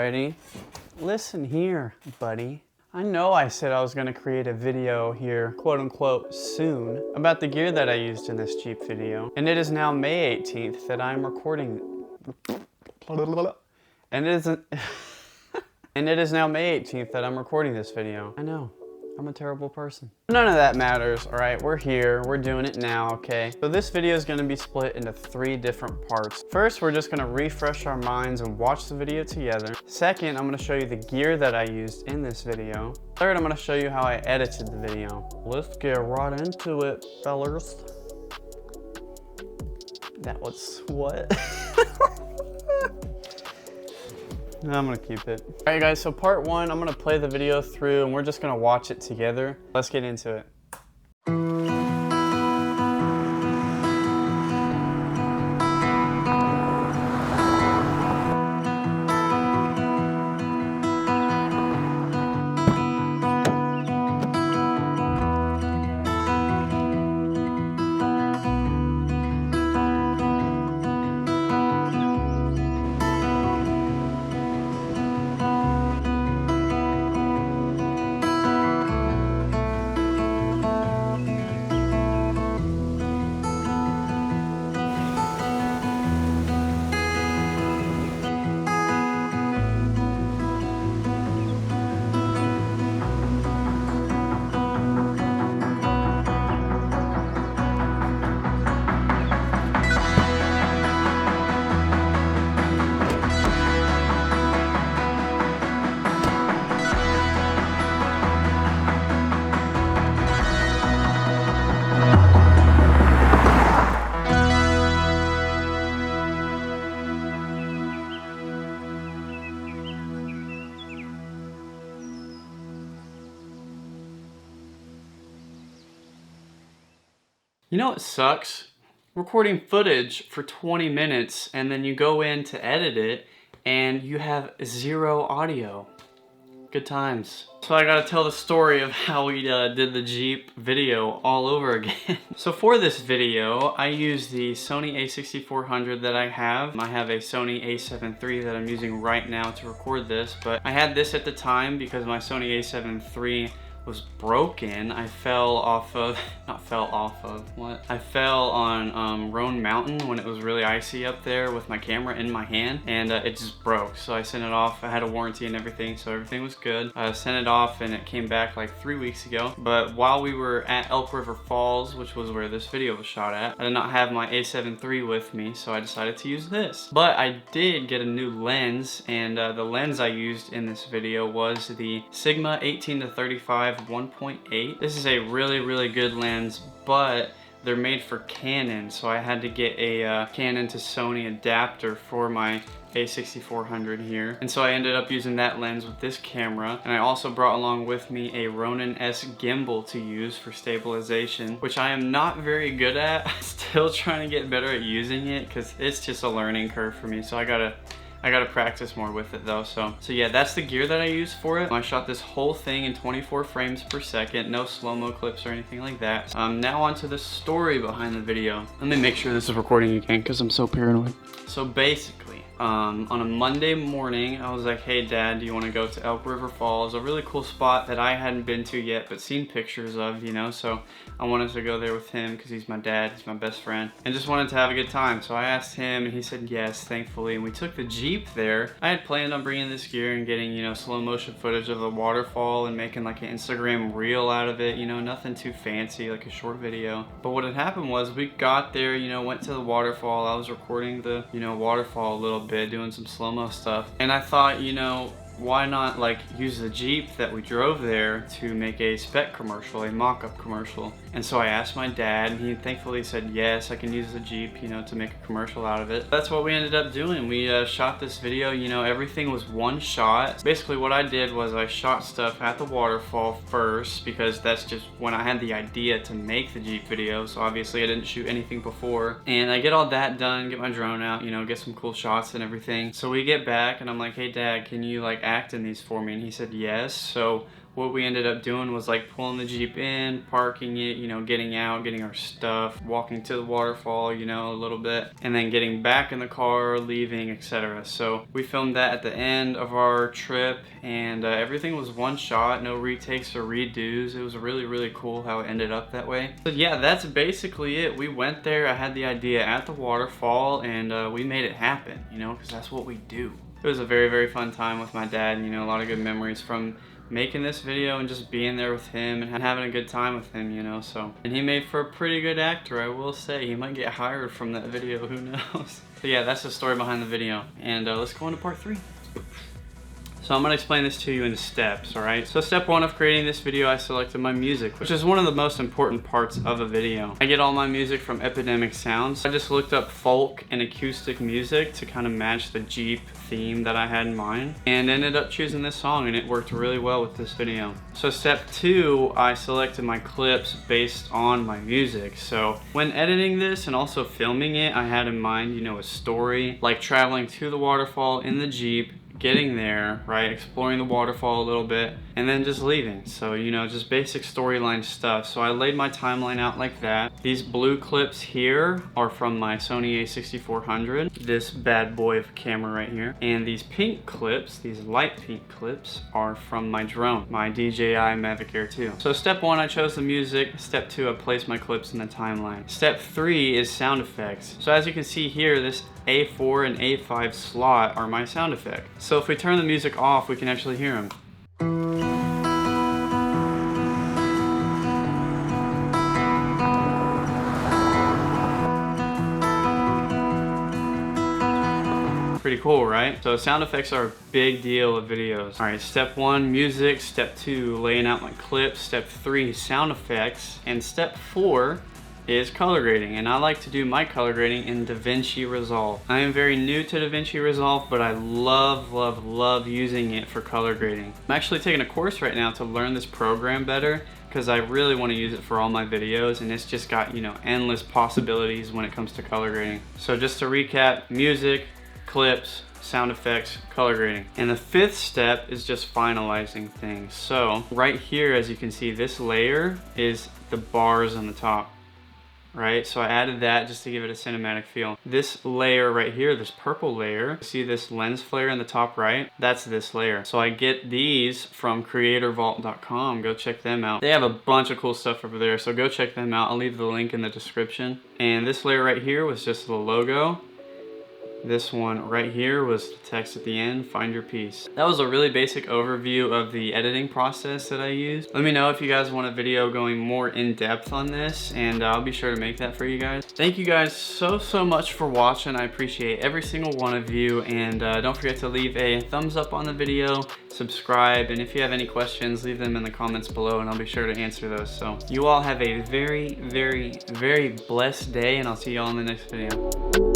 ready? Listen here, buddy. I know I said I was gonna create a video here, quote unquote, soon, about the gear that I used in this Jeep video. And it is now May 18th that I'm recording. And it isn't. And it is now May 18th that I'm recording this video. I know, I'm a terrible person. None of that matters, all right? We're here, we're doing it now, okay? So this video is gonna be split into 3 different parts. First, we're just gonna refresh our minds and watch the video together. Second, I'm gonna show you the gear that I used in this video. Third, I'm gonna show you how I edited the video. Let's get right into it, fellers. That was what? No, I'm gonna keep it. All right, guys, so part 1, I'm gonna play the video through and we're just gonna watch it together. Let's get into it. You know what sucks? Recording footage for 20 minutes and then you go in to edit it and you have 0 audio. Good times. So I gotta tell the story of how we did the Jeep video all over again. So for this video, I used the Sony a6400 that I have. I have a Sony a7 III that I'm using right now to record this, but I had this at the time because my Sony a7 III was broken. I fell off of, I fell on Roan Mountain when it was really icy up there with my camera in my hand, and it just broke. So I sent it off. I had a warranty and everything, so everything was good. I sent it off and it came back like 3 weeks ago. But while we were at Elk River Falls, which was where this video was shot at, I did not have my a7 III with me, so I decided to use this. But I did get a new lens, and the lens I used in this video was the Sigma 18-35 1.8. This is a really good lens, but they're made for Canon, so I had to get a Canon to Sony adapter for my a6400 here. And so I ended up using that lens with this camera, and I also brought along with me a Ronin S gimbal to use for stabilization, which I am not very good at. Still trying to get better at using it because it's just a learning curve for me, so I gotta practice more with it though. So yeah, that's the gear that I use for it. I shot this whole thing in 24 frames per second, no slow-mo clips or anything like that. Now onto the story behind the video. Let me make sure this is recording again because I'm so paranoid. So basically, on a Monday morning, I was like, hey Dad, do you want to go to Elk River Falls? A really cool spot that I hadn't been to yet, but seen pictures of, you know, so I wanted to go there with him because he's my dad, he's my best friend, and just wanted to have a good time. So I asked him and he said yes, thankfully, and we took the Jeep there. I had planned on bringing this gear and getting, you know, slow motion footage of the waterfall and making like an Instagram reel out of it, you know, nothing too fancy, like a short video. But what had happened was we got there, you know, went to the waterfall. I was recording the, you know, waterfall a little bit, doing some slow-mo stuff, and I thought, you know, why not like use the Jeep that we drove there to make a spec commercial, a mock-up commercial? And so I asked my dad, and he thankfully said yes, I can use the Jeep, you know, to make a commercial out of it. That's what we ended up doing. We shot this video, you know, everything was one shot. Basically what I did was I shot stuff at the waterfall first because that's just when I had the idea to make the Jeep video, so obviously I didn't shoot anything before. And I get all that done, get my drone out, you know, get some cool shots and everything. So we get back and I'm like, hey Dad, can you like act in these for me? And he said yes. So what we ended up doing was like pulling the Jeep in, parking it, you know, getting out, getting our stuff, walking to the waterfall, you know, a little bit, and then getting back in the car, leaving, etc. So we filmed that at the end of our trip, and everything was one shot, no retakes or redos. It was really, really cool how it ended up that way. But yeah, that's basically it. We went there, I had the idea at the waterfall, and we made it happen, you know, because that's what we do. It was a very, very fun time with my dad, and, you know, a lot of good memories from making this video and just being there with him and having a good time with him, you know. So, and he made for a pretty good actor, I will say. He might get hired from that video, who knows. But yeah, that's the story behind the video, and let's go into part 3. So I'm going to explain this to you in steps, alright? So step 1 of creating this video, I selected my music, which is one of the most important parts of a video. I get all my music from Epidemic Sounds. I just looked up folk and acoustic music to kind of match the Jeep theme that I had in mind, and ended up choosing this song, and it worked really well with this video. So step 2, I selected my clips based on my music. So when editing this and also filming it, I had in mind, you know, a story, like traveling to the waterfall in the Jeep, getting there, right, exploring the waterfall a little bit, and then just leaving. So, you know, just basic storyline stuff. So I laid my timeline out like that. These blue clips here are from my Sony a6400, this bad boy of a camera right here. And these pink clips, these light pink clips, are from my drone, my DJI Mavic Air 2. So step 1, I chose the music. Step 2, I placed my clips in the timeline. Step 3 is sound effects. So as you can see here, this A4 and A5 slot are my sound effect. So if we turn the music off, we can actually hear them. Pretty cool, right? So sound effects are a big deal with videos. All right, step 1, music. Step 2, laying out my clips. Step 3, sound effects. And step 4 is color grading, and I like to do my color grading in DaVinci Resolve. I am very new to DaVinci Resolve, but I love, love, love using it for color grading. I'm actually taking a course right now to learn this program better, because I really want to use it for all my videos, and it's just got, you know, endless possibilities when it comes to color grading. So just to recap, music, clips, sound effects, color grading. And the 5th step is just finalizing things. So right here, as you can see, this layer is the bars on the top, right? So I added that just to give it a cinematic feel. This layer right here, this purple layer, see this lens flare in the top right? That's this layer. So I get these from creatorvault.com. Go check them out. They have a bunch of cool stuff over there, so go check them out. I'll leave the link in the description. And this layer right here was just the logo. This one right here was the text at the end, find your piece. That was a really basic overview of the editing process that I used. Let me know if you guys want a video going more in depth on this, and I'll be sure to make that for you guys. Thank you guys so much for watching. I appreciate every single one of you, and don't forget to leave a thumbs up on the video, subscribe, and if you have any questions, leave them in the comments below and I'll be sure to answer those. So you all have a very, very, very blessed day, and I'll see you all in the next video.